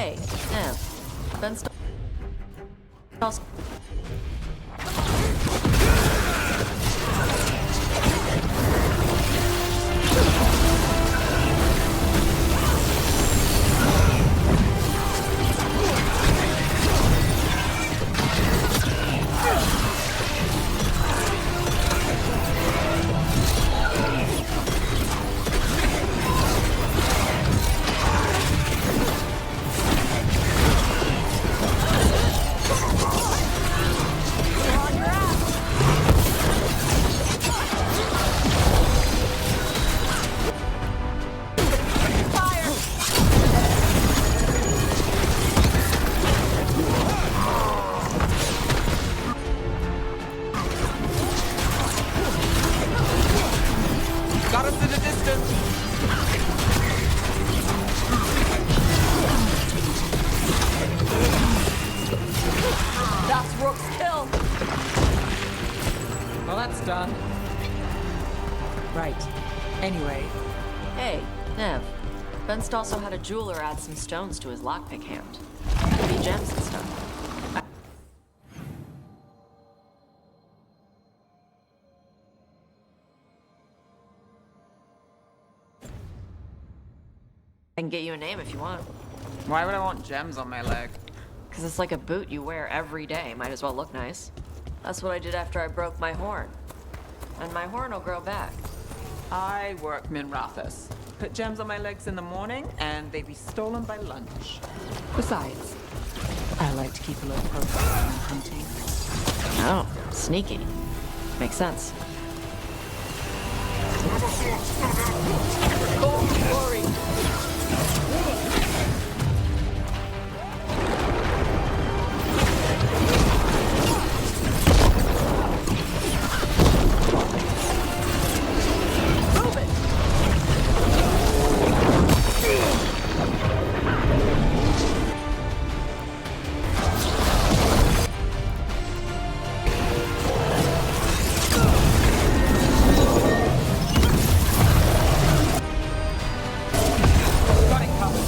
Hey, Nev. Ben Stoss. Got us in the distance. That's Rook's kill. Well, that's done. Right. Anyway, Hey, Nev. Ben also had a jeweler add some stones to his lockpick hand. Could be gems and stuff. I can get you a name if you want. why would I want gems on my leg? Because it's like a boot you wear every day. Might as well look nice. That's what I did after I broke my horn. And my horn will grow back. I work Minrathis. Put gems on my legs in the morning, and they'd be stolen by lunch. Besides, I like to keep a low profile when I'm hunting. Oh, sneaky. Makes sense. Gold glory. Move it. Got it covered.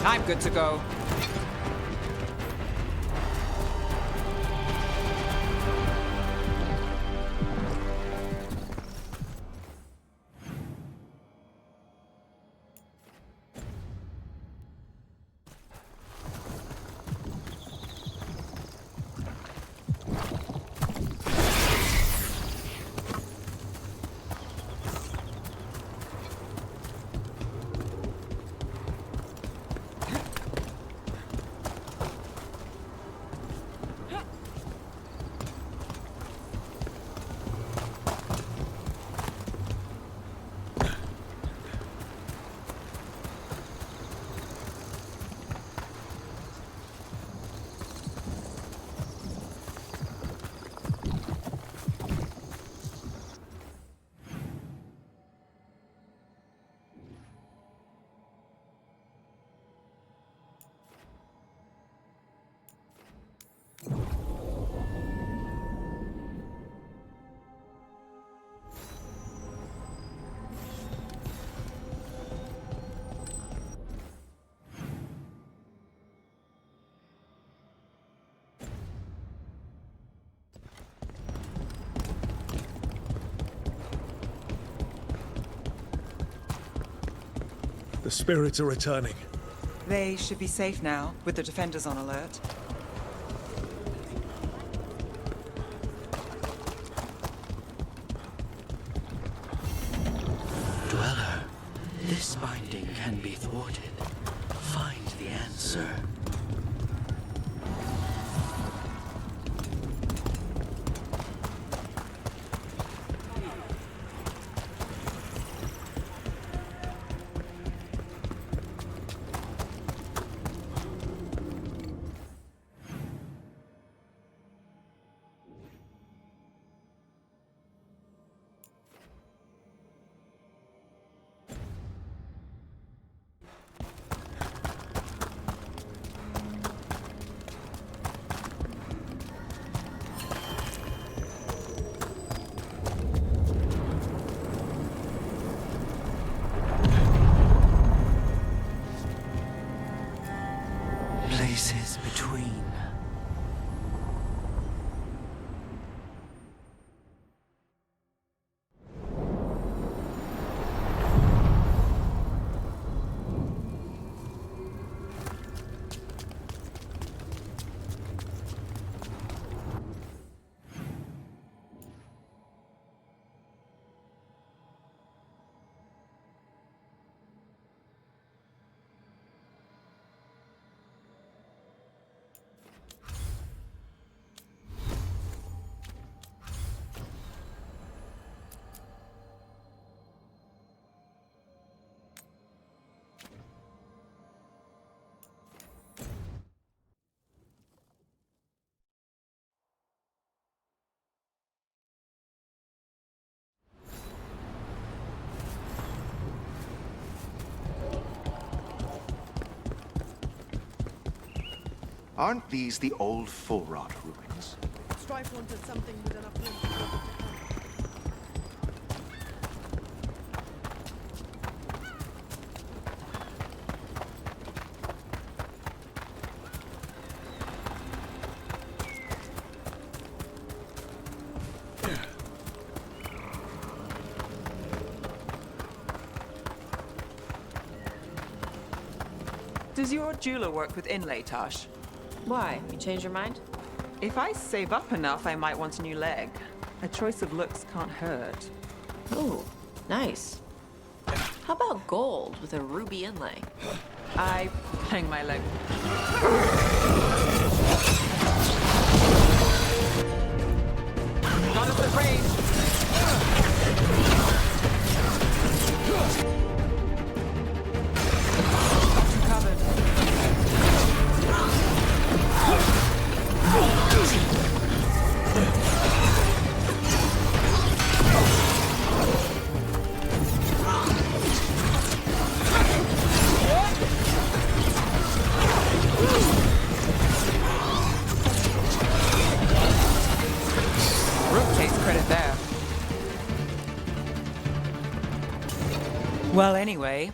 I'm good to go. The spirits are returning. They should be safe now, with the defenders on alert. Dweller, this This binding can be thwarted. Find the answer. Places between. Aren't these the old full rot ruins? Strife wanted something with enough room. Does your jeweler work with inlay, Tosh? Why? You change your mind? If I save up enough, I might want a new leg. A choice of looks can't hurt. Ooh, nice. How about gold with a ruby inlay? I hang my leg. Not at the range! Covered. Rook takes credit there. Well, anyway,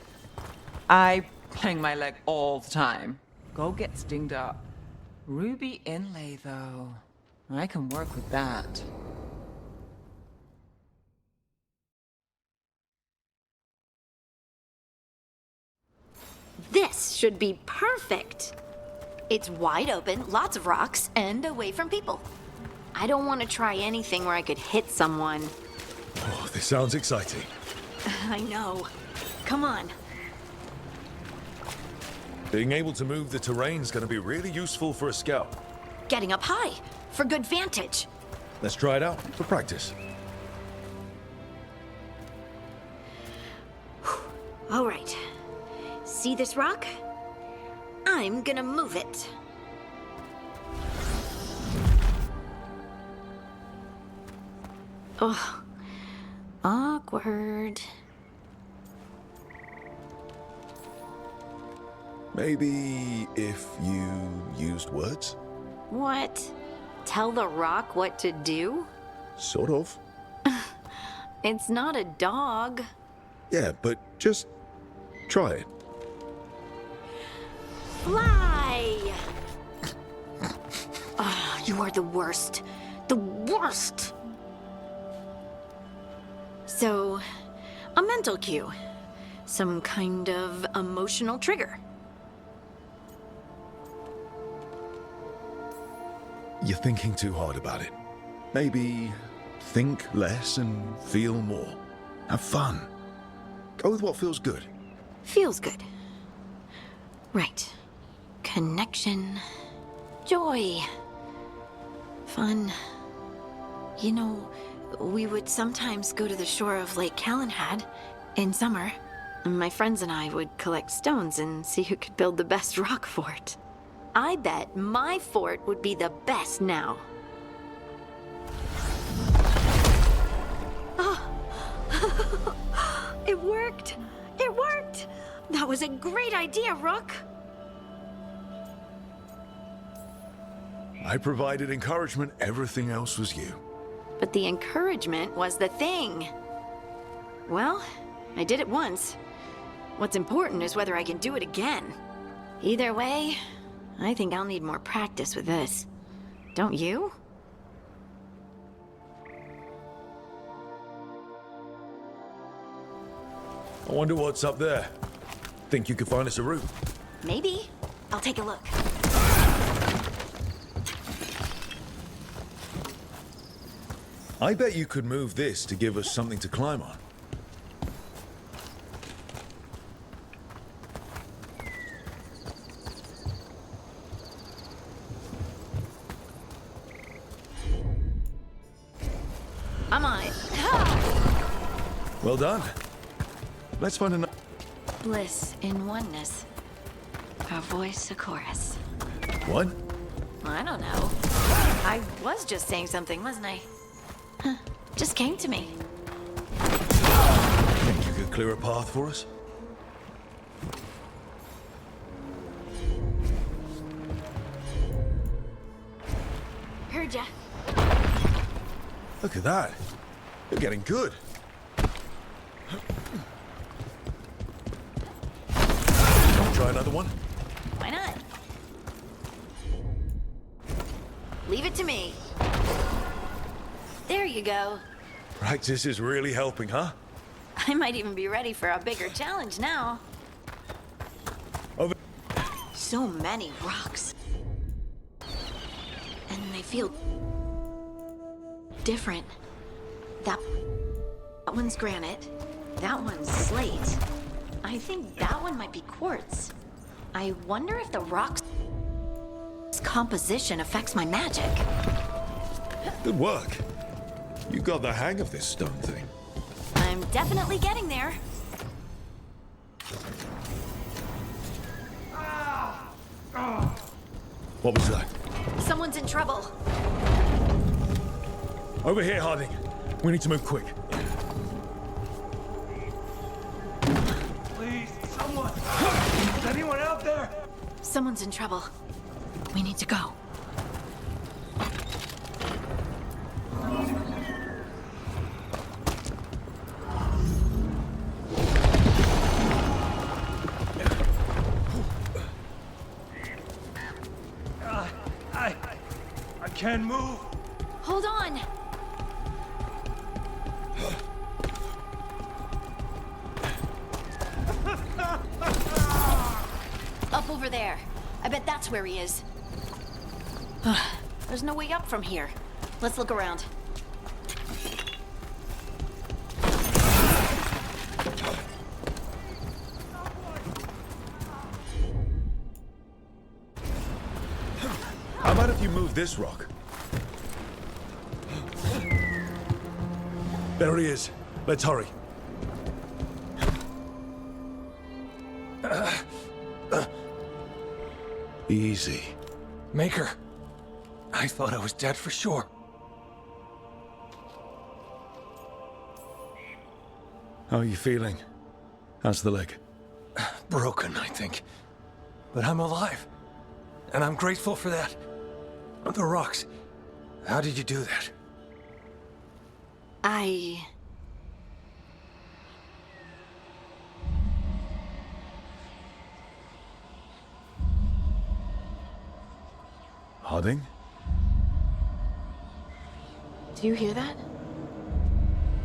I hang my leg all the time. Gold gets dinged up. Ruby inlay, though. I can work with that. This should be perfect. It's wide open, lots of rocks, and away from people. I don't want to try anything where I could hit someone. Oh, this sounds exciting. I know. Come on. Being able to move the terrain's going to be really useful for a scout. Getting up high for good vantage. Let's try it out for practice. All right. See this rock? I'm gonna move it. Oh, awkward. Maybe if you used words? What? Tell the rock what to do? Sort of. It's not a dog. Yeah, but just try it. Fly! Ah, you are the worst. The worst! So, a mental cue. Some kind of emotional trigger. You're thinking too hard about it. Maybe think less and feel more. Have fun. Go with what feels good. Feels good. Right. Connection. Joy. Fun. You know, we would sometimes go to the shore of Lake Calenhad in summer. My friends and I would collect stones and see who could build the best rock fort. I bet my fort would be the best now. Oh. It worked! It worked! That was a great idea, Rook! I provided encouragement, everything else was you. But the encouragement was the thing. Well, I did it once. What's important is whether I can do it again. Either way, I think I'll need more practice with this. Don't you? I wonder what's up there. Think you could find us a route? Maybe. I'll take a look. I bet you could move this to give us something to climb on. I'm on it. Ha! Well done. Let's find another. Bliss in oneness. A voice, a chorus. What? I don't know. I was just saying something, wasn't I? Huh. Just came to me. Think you could clear a path for us? Heard ya. Look at that. You're getting good. Try another one? Why not? Leave it to me. There you go. Practice is really helping, huh? I might even be ready for a bigger challenge now. Over. So many rocks. And they feel different. That one's granite. That one's slate. I think that one might be quartz. I wonder if the rock's composition affects my magic. Good work. You got the hang of this stone thing. I'm definitely getting there. What was that? Someone's in trouble. Over here, Harding. We need to move quick. Please, someone! Is anyone out there? Someone's in trouble. We need to go. I can't move. Hold on. Up over there. I bet that's where he is. There's no way up from here. Let's look around. How about if you move this rock? There he is. Let's hurry. Easy. Maker. I thought I was dead for sure. How are you feeling? How's the leg? Broken, I think. But I'm alive. And I'm grateful for that. The rocks. How did you do that? Harding? Do you hear that?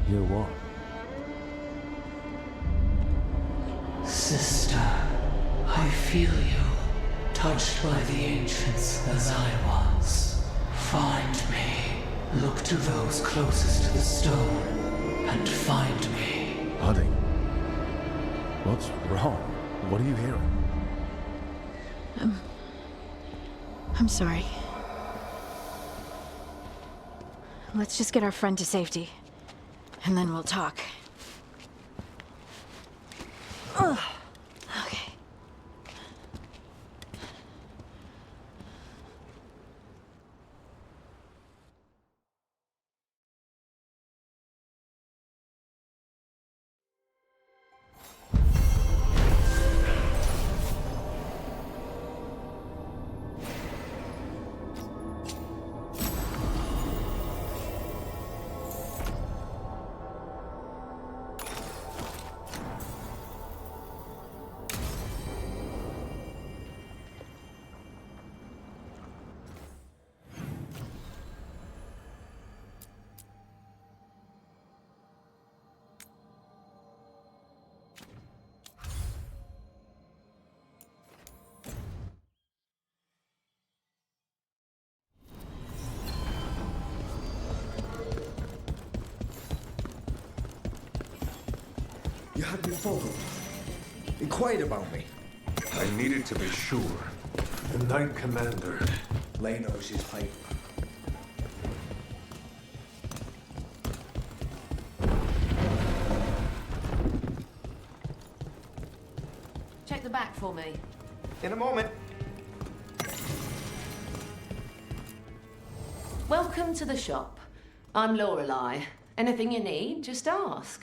Hear what? Sister, I feel you, touched by the ancients as I was. Find me. Look to those closest to the stone, and find me. Harding? What's wrong? What are you hearing? I'm sorry. Let's just get our friend to safety, and then we'll talk. Ugh. Okay. You had been followed. Inquired about me. I needed to be sure. The Knight Commander. Lay knows his pipe. Check the back for me. In a moment. Welcome to the shop. I'm Lorelei. Anything you need, just ask.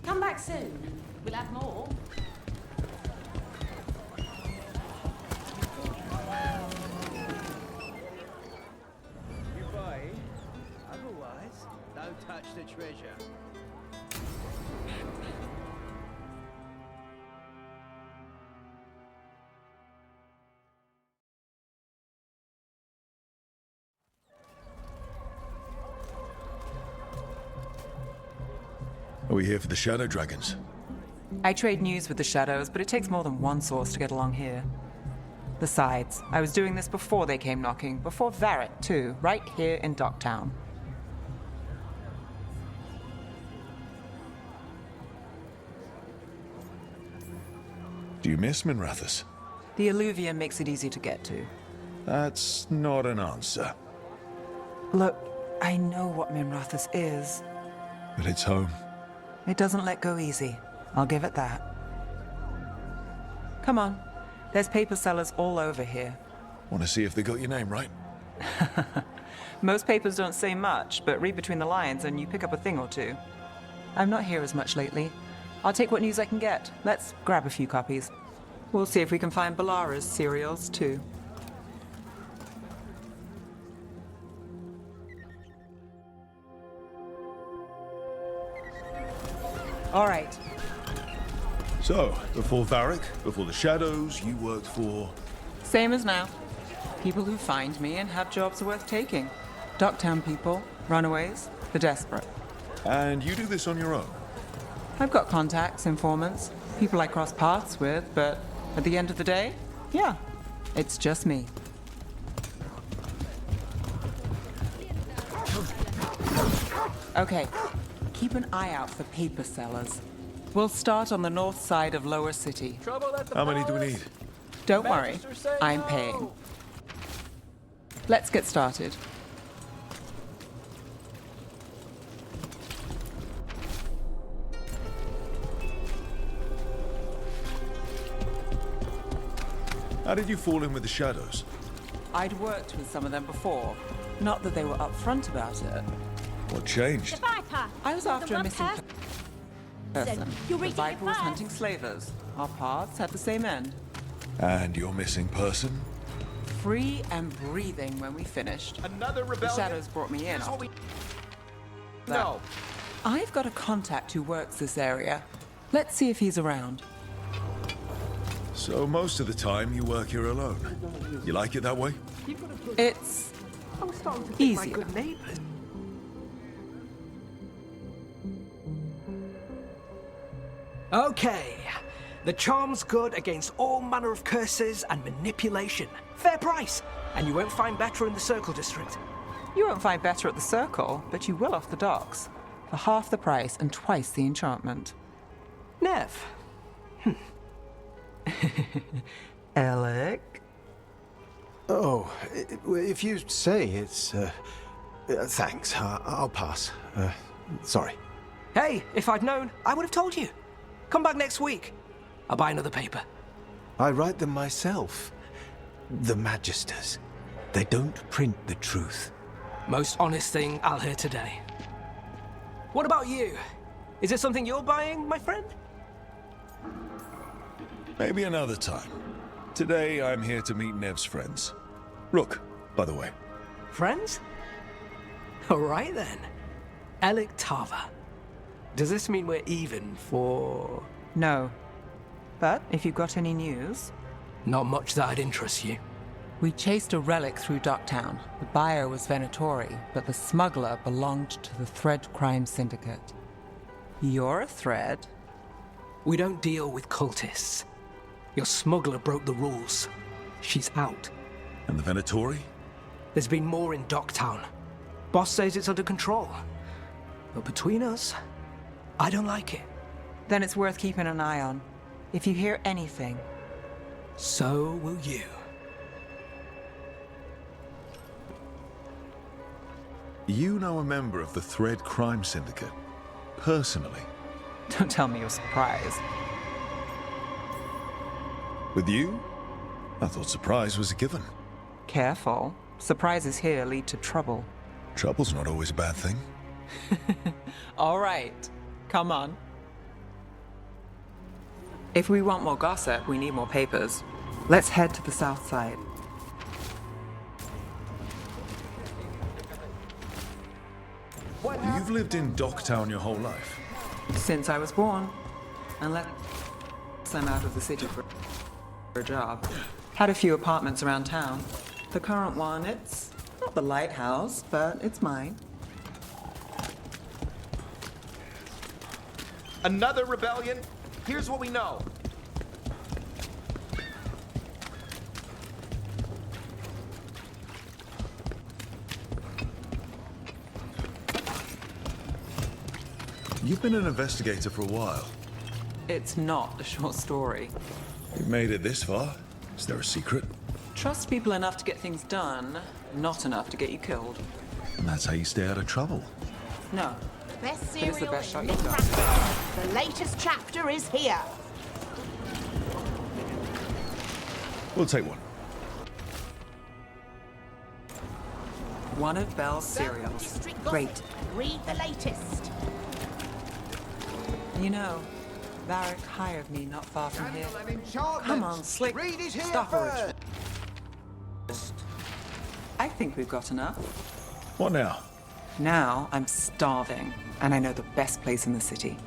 Come back soon. We'll have more. You buy, otherwise, don't touch the treasure. Are we here for the Shadow Dragons? I trade news with the Shadows, but it takes more than one source to get along here. Besides, I was doing this before they came knocking, before Varret, too, right here in Docktown. Do you miss Minrathous? The Alluvium makes it easy to get to. That's not an answer. Look, I know what Minrathous is. But it's home. It doesn't let go easy. I'll give it that. Come on. There's paper sellers all over here. Want to see if they got your name right? Most papers don't say much, but read between the lines and you pick up a thing or two. I'm not here as much lately. I'll take what news I can get. Let's grab a few copies. We'll see if we can find Balara's serials, too. All right. So, before Varric, before the Shadows, you worked for... Same as now. People who find me and have jobs worth taking. Docktown people, runaways, the desperate. And you do this on your own? I've got contacts, informants, people I cross paths with, but at the end of the day, yeah, it's just me. Okay, keep an eye out for paper sellers. We'll start on the north side of Lower City. How many do we need? Don't worry, I'm paying. Let's get started. How did you fall in with the Shadows? I'd worked with some of them before. Not that they were upfront about it. What changed? I was after a missing person. The Viper was hunting slavers. Our paths had the same end. And your missing person? Free and breathing when we finished. Another rebellion? The Shadows brought me in. No. I've got a contact who works this area. Let's see if he's around. So most of the time you work here alone. You like it that way? It's easier. Okay. The charm's good against all manner of curses and manipulation. Fair price. And you won't find better in the Circle District. You won't find better at the Circle, but you will off the docks. For half the price and twice the enchantment. Nev. Alec? Oh, if you say it's... thanks. I'll pass. Sorry. Hey, if I'd known, I would have told you. Come back next week. I'll buy another paper. I write them myself. The Magisters. They don't print the truth. Most honest thing I'll hear today. What about you? Is it something you're buying, my friend? Maybe another time. Today I'm here to meet Nev's friends. Rook, by the way. Friends? All right then. Alec Tava. Does this mean we're even for... No. But if you've got any news... Not much that'd interest you. We chased a relic through Docktown. The buyer was Venatori, but the smuggler belonged to the Thread Crime Syndicate. You're a Thread? We don't deal with cultists. Your smuggler broke the rules. She's out. And the Venatori? There's been more in Docktown. Boss says it's under control. But between us, I don't like it. Then it's worth keeping an eye on. If you hear anything... So will you. You know a member of the Thread Crime Syndicate? Personally? Don't tell me you're surprised. With you? I thought surprise was a given. Careful. Surprises here lead to trouble. Trouble's not always a bad thing. All right. Come on. If we want more gossip, we need more papers. Let's head to the south side. You've lived in Docktown your whole life? Since I was born. Unless I'm out of the city for a job. Had a few apartments around town. The current one, it's not the lighthouse, but it's mine. Another rebellion? Here's what we know. You've been an investigator for a while. It's not a short story. You've made it this far. Is there a secret? Trust people enough to get things done, not enough to get you killed. And that's how you stay out of trouble. No. Best But it's the cereal best shot in you've got. The latest chapter is here. We'll take one. One of Belle's cereals. Great. Read the latest. You know, Varric hired me not far from here. Come on, Slick. Stop her. I think we've got enough. What now? Now I'm starving, and I know the best place in the city.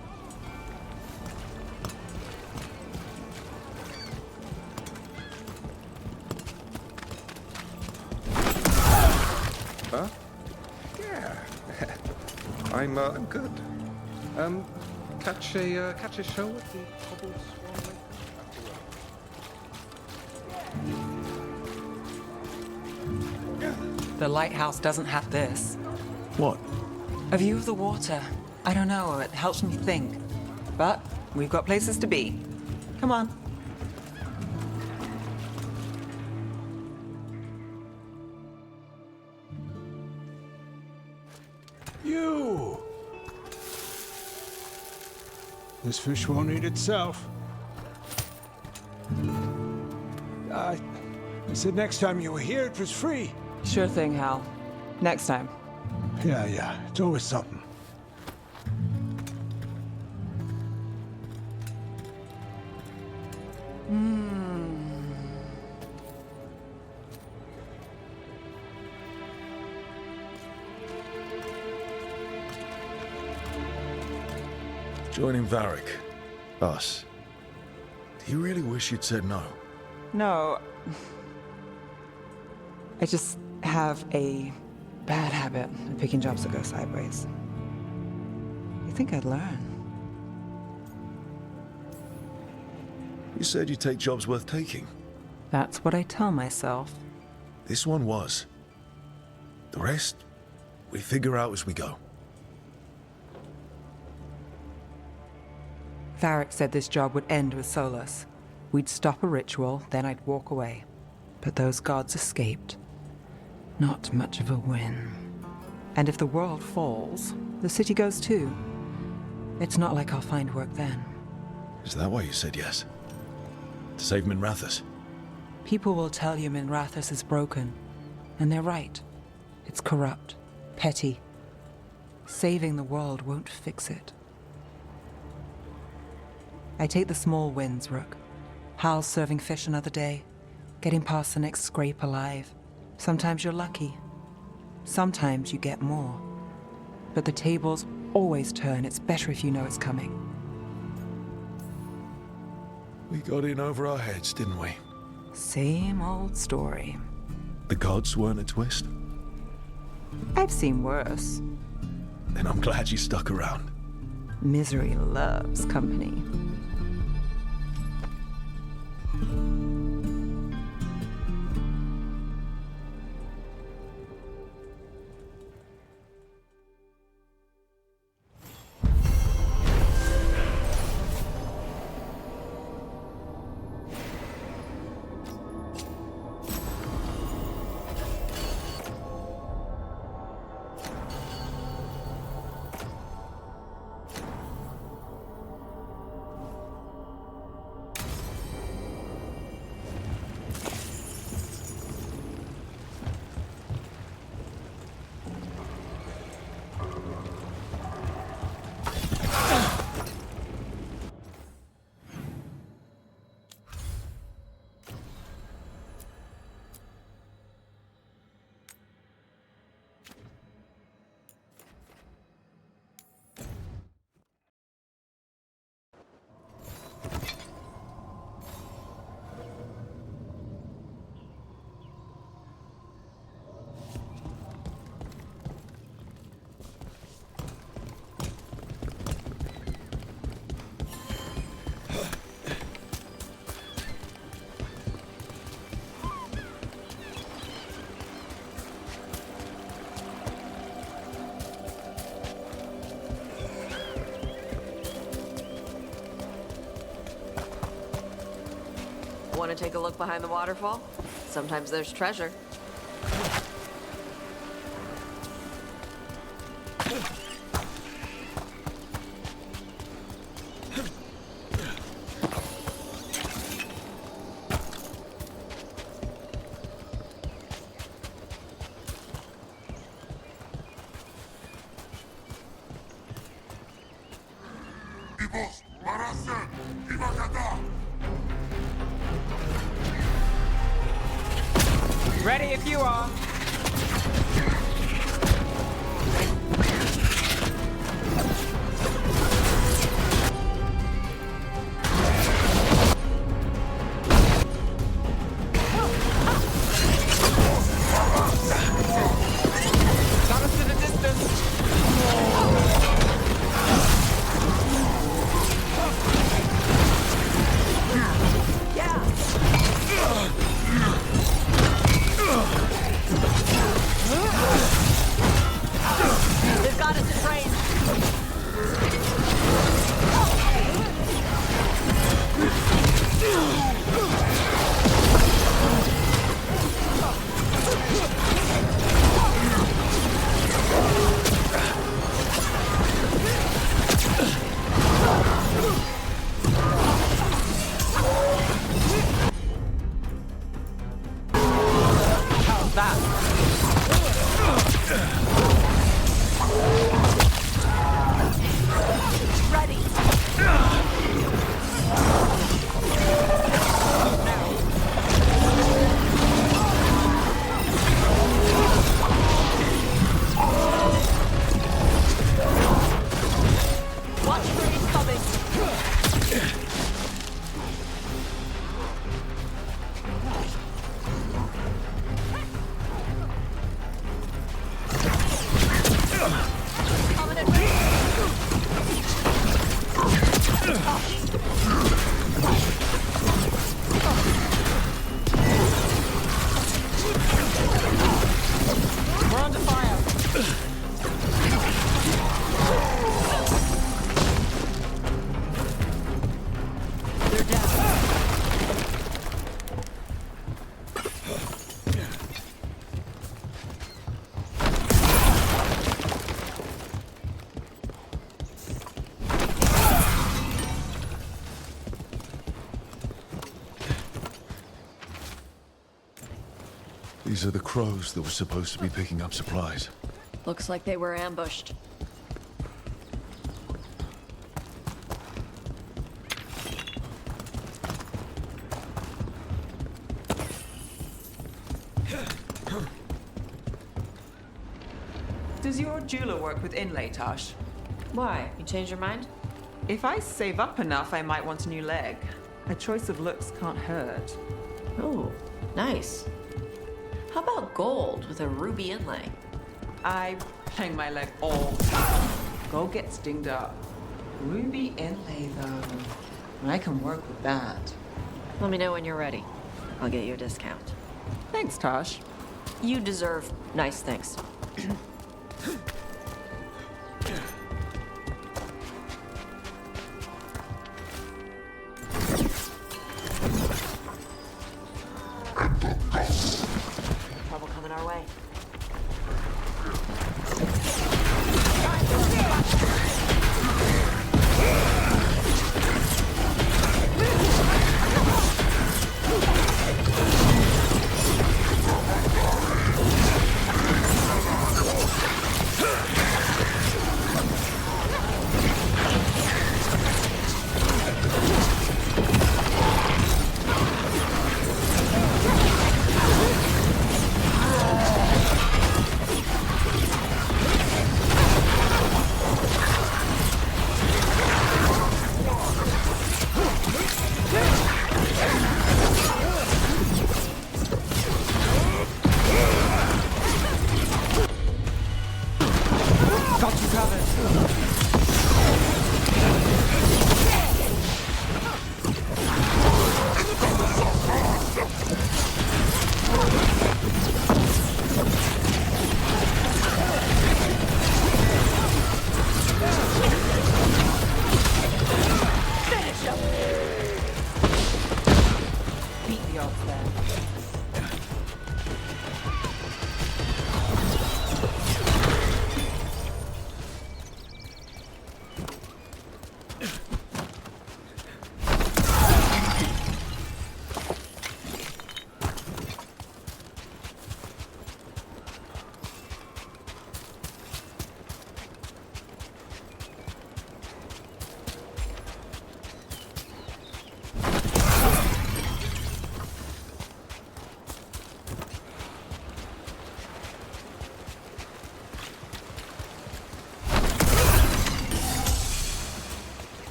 Huh? Yeah. I'm good. Catch a show at the Cobbled Swan Lake? The lighthouse doesn't have this. What? A view of the water. I don't know, it helps me think. But we've got places to be. Come on. You! This fish won't eat itself. I said next time you were here, it was free. Sure thing, Hal. Next time. Yeah. It's always something. Joining Varric. Us. Do you really wish you'd said no? No. I just have a bad habit of picking jobs that go sideways. You think I'd learn? You said you'd take jobs worth taking. That's what I tell myself. This one was. The rest, we figure out as we go. Varric said this job would end with Solus. We'd stop a ritual, then I'd walk away. But those gods escaped. Not much of a win. And if the world falls, the city goes too. It's not like I'll find work then. Is that why you said yes? To save Minrathous? People will tell you Minrathous is broken. And they're right. It's corrupt, petty. Saving the world won't fix it. I take the small wins, Rook. Hal's serving fish another day, getting past the next scrape alive. Sometimes you're lucky. Sometimes you get more. But the tables always turn. It's better if you know it's coming. We got in over our heads, didn't we? Same old story. The gods weren't a twist? I've seen worse. Then I'm glad you stuck around. Misery loves company. Want to take a look behind the waterfall? Sometimes there's treasure. Ready if you are. Got us to the distance. Yeah. These are the crows that were supposed to be picking up supplies. Looks like they were ambushed. Does your jeweler work with inlay, Tosh? Why? You changed your mind? If I save up enough, I might want a new leg. A choice of looks can't hurt. Oh, nice. How about gold with a ruby inlay? I hang my leg all the time. Gold gets dinged up. Ruby inlay, though. I can work with that. Let me know when you're ready. I'll get you a discount. Thanks, Tosh. You deserve nice things. Trouble coming our way.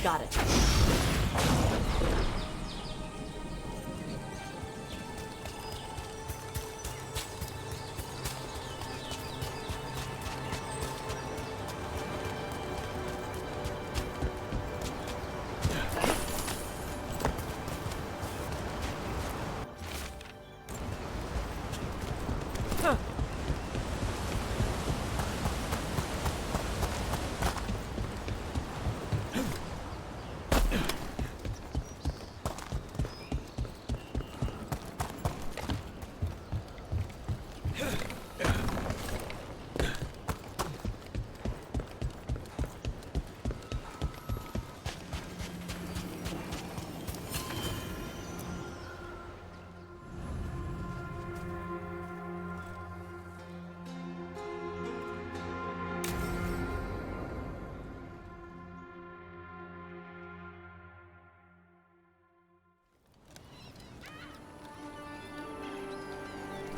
Got it.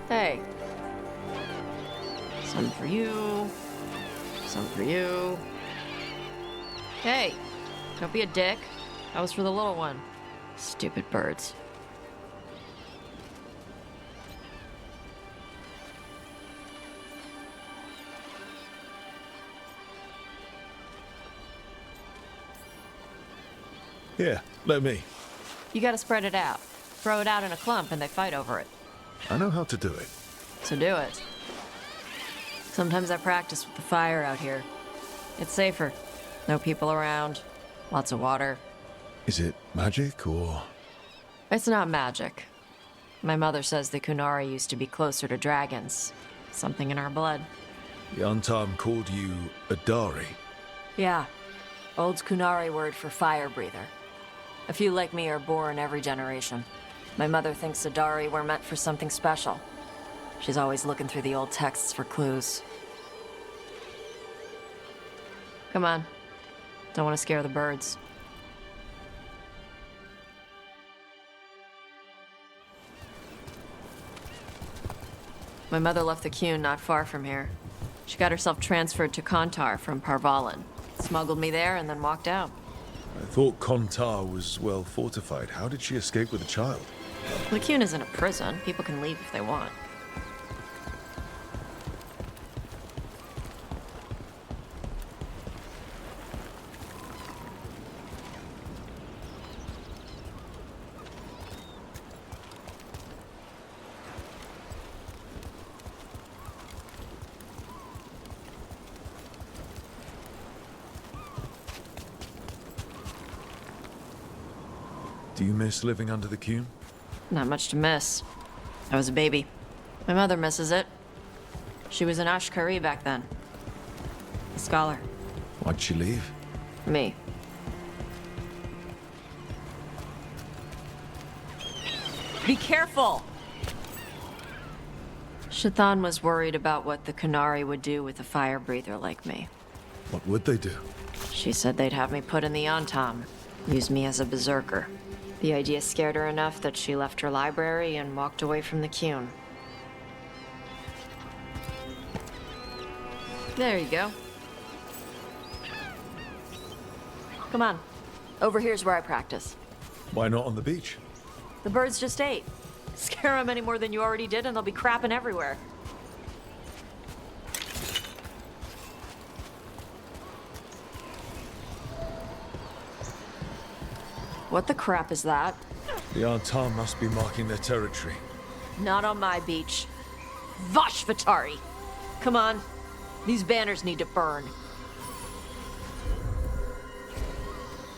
Hey. Some for you. Some for you. Hey, don't be a dick. That was for the little one. Stupid birds. Here, let me. You gotta spread it out. Throw it out in a clump and they fight over it. I know how to do it. So do it. Sometimes I practice with the fire out here. It's safer. No people around. Lots of water. Is it magic or...? It's not magic. My mother says the Kunari used to be closer to dragons. Something in our blood. The Untarm called you a Dari. Yeah. Old Kunari word for fire breather. A few like me are born every generation. My mother thinks the Dari were meant for something special. She's always looking through the old texts for clues. Come on. Don't want to scare the birds. My mother left the Qun not far from here. She got herself transferred to Kontar from Parvalan. Smuggled me there and then walked out. I thought Kontar was well fortified. How did she escape with a child? The Qun isn't a prison. People can leave if they want. Do you miss living under the Qun? Not much to miss. I was a baby. My mother misses it. She was an Ashkari back then. A scholar. Why'd she leave? Me. Be careful! Shathan was worried about what the Kunari would do with a fire breather like me. What would they do? She said they'd have me put in the Antam, use me as a berserker. The idea scared her enough that she left her library and walked away from the Qun. There you go. Come on. Over here's where I practice. Why not on the beach? The birds just ate. Scare them any more than you already did and they'll be crapping everywhere. What the crap is that? The Antar must be marking their territory. Not on my beach. Vashvatari! Come on. These banners need to burn.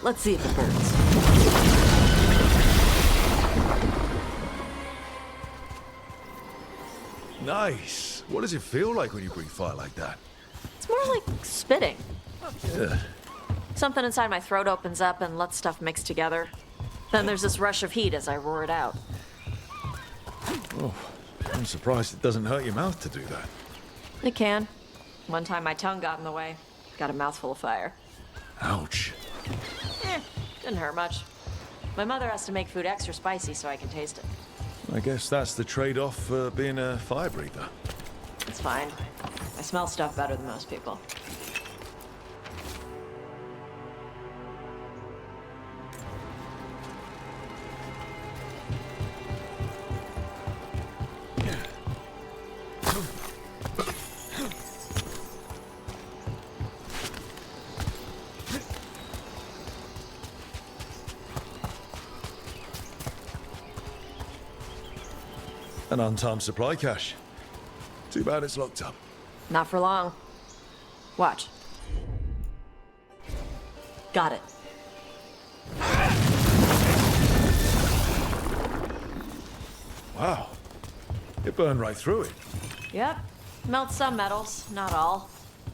Let's see the birds. Nice. What does it feel like when you breathe fire like that? It's more like spitting. Yeah. Something inside my throat opens up and lets stuff mix together. Then there's this rush of heat as I roar it out. Oh, I'm surprised it doesn't hurt your mouth to do that. It can. One time my tongue got in the way. Got a mouthful of fire. Ouch. Didn't hurt much. My mother has to make food extra spicy so I can taste it. I guess that's the trade-off for being a fire breather. It's fine. I smell stuff better than most people. An untimed supply cache. Too bad it's locked up. Not for long. Watch. Got it. Wow. It burned right through it. Yep. Melt some metals, not all.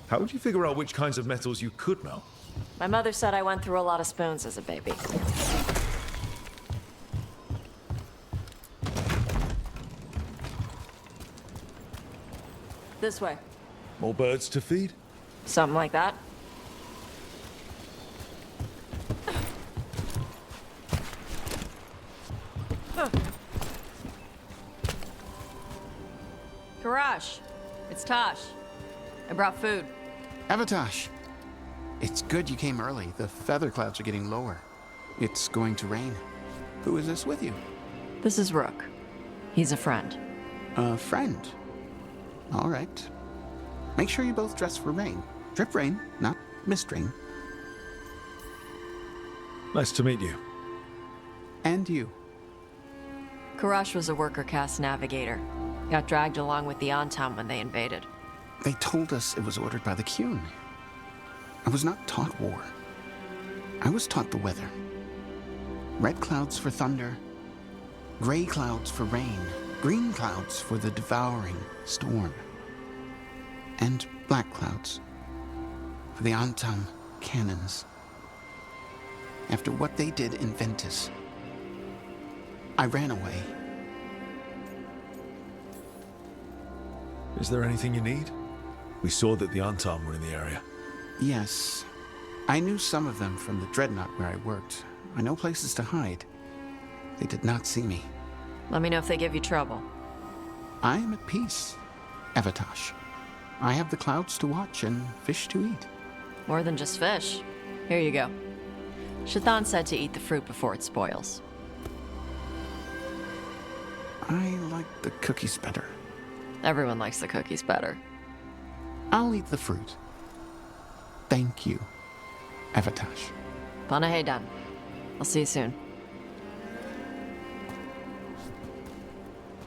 How would you figure out which kinds of metals you could melt? My mother said I went through a lot of spoons as a baby. This way. More birds to feed? Something like that. Karash, it's Tosh. I brought food. Avatosh, it's good you came early. The feather clouds are getting lower. It's going to rain. Who is this with you? This is Rook. He's a friend. A friend? All right. Make sure you both dress for rain. Drip rain, not mist rain. Nice to meet you. And you. Karash was a worker caste navigator. Got dragged along with the Antam when they invaded. They told us it was ordered by the Qun. I was not taught war. I was taught the weather. Red clouds for thunder, gray clouds for rain, green clouds for the devouring storm, and black clouds for the Antam cannons. After what they did in Ventus, I ran away. Is there anything you need? We saw that the Antam were in the area. Yes. I knew some of them from the Dreadnought where I worked. I know places to hide. They did not see me. Let me know if they give you trouble. I am at peace, Avatosh. I have the clouds to watch and fish to eat. More than just fish. Here you go. Shathan said to eat the fruit before it spoils. I like the cookies better. Everyone likes the cookies better. I'll eat the fruit. Thank you, Avatosh. Panahedan. I'll see you soon.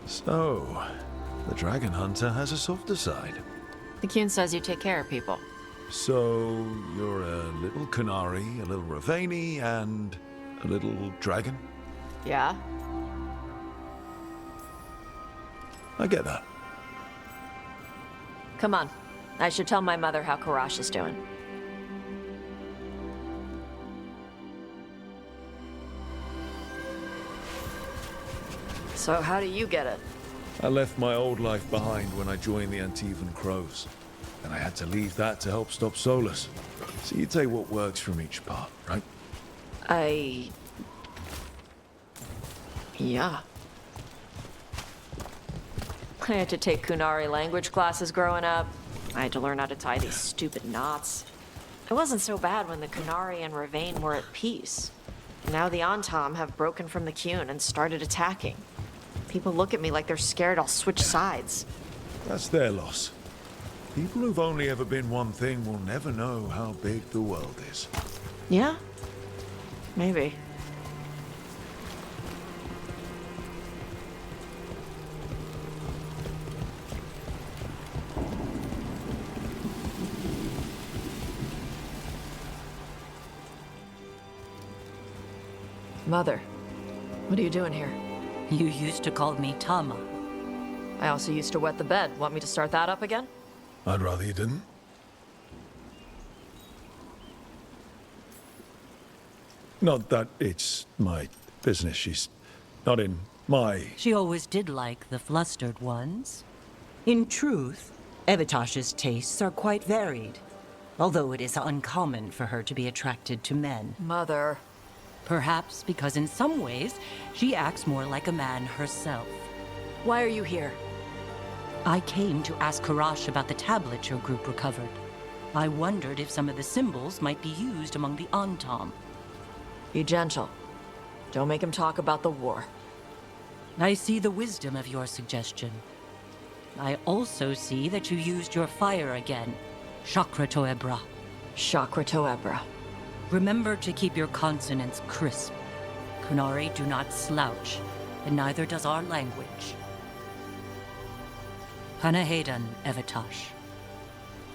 So, the Dragon Hunter has a softer side. The Qun says you take care of people. So, you're a little Qunari, a little Ravani, and a little dragon? Yeah? I get that. Come on. I should tell my mother how Karash is doing. So how do you get it? I left my old life behind when I joined the Antivan Crows. And I had to leave that to help stop Solus. So you take what works from each part, right? Yeah. I had to take Qunari language classes growing up. I had to learn how to tie these stupid knots. It wasn't so bad when the Qunari and Ravane were at peace. Now the Antam have broken from the Qun and started attacking. People look at me like they're scared I'll switch sides. That's their loss. People who've only ever been one thing will never know how big the world is. Yeah? Maybe. Mother, what are you doing here? You used to call me Tama. I also used to wet the bed. Want me to start that up again? I'd rather you didn't. Not that it's my business. She's not in my... She always did like the flustered ones. In truth, Avatosh's tastes are quite varied, although it is uncommon for her to be attracted to men. Mother. Perhaps because in some ways, she acts more like a man herself. Why are you here? I came to ask Karash about the tablet your group recovered. I wondered if some of the symbols might be used among the Antam. Be gentle. Don't make him talk about the war. I see the wisdom of your suggestion. I also see that you used your fire again. Chakra Toebra. Chakra Toebra. Remember to keep your consonants crisp. Qunari do not slouch, and neither does our language. Panahedan, Avatosh.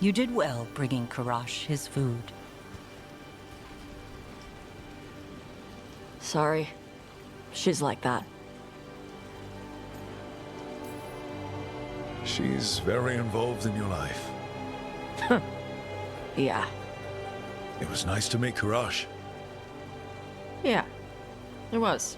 You did well bringing Karash his food. Sorry. She's like that. She's very involved in your life. Yeah. It was nice to meet Karash. Yeah. It was.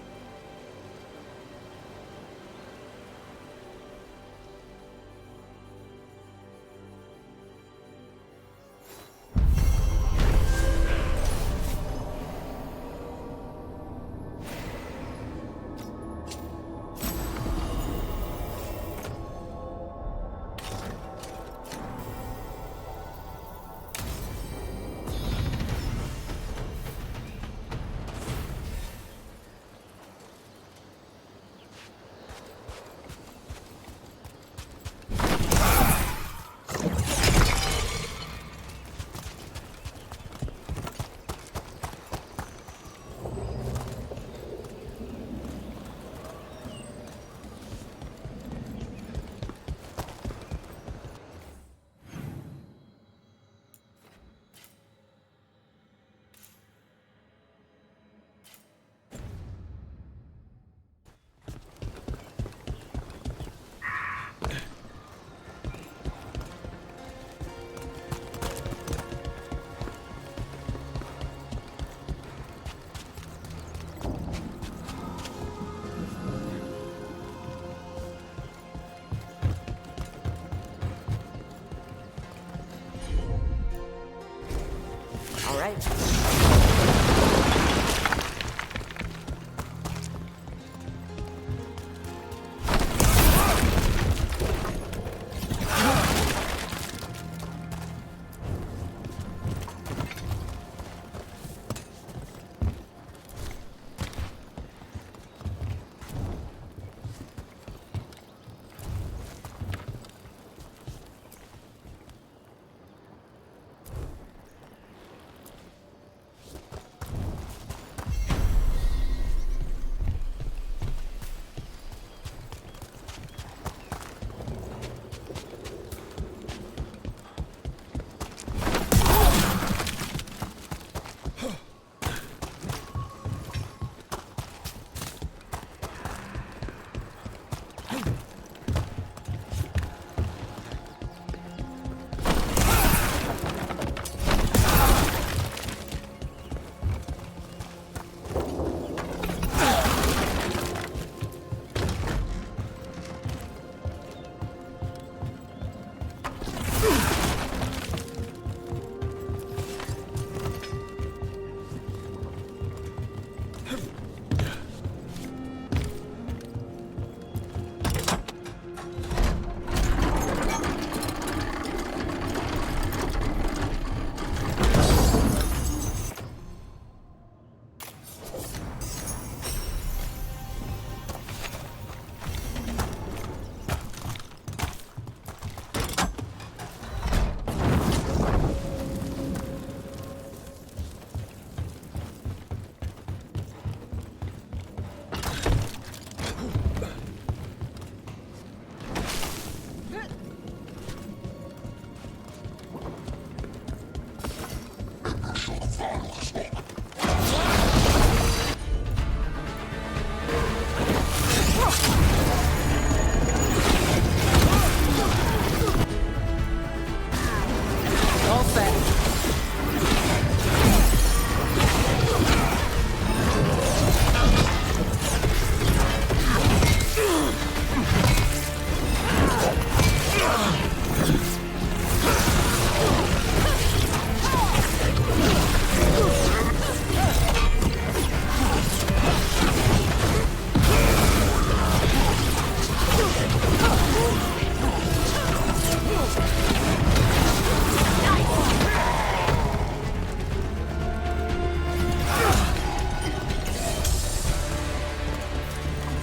right.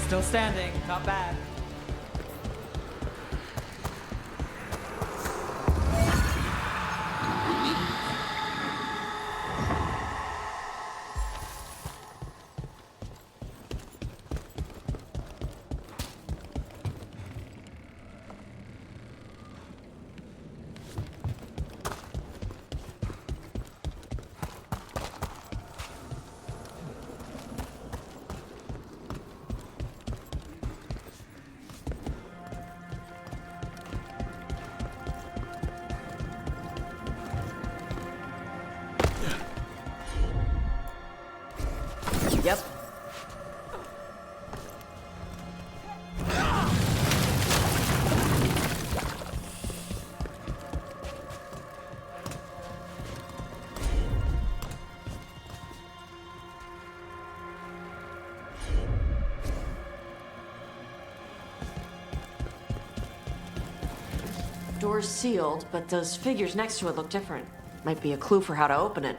Still standing, not bad. Yep. Door's sealed, but those figures next to it look different. Might be a clue for how to open it.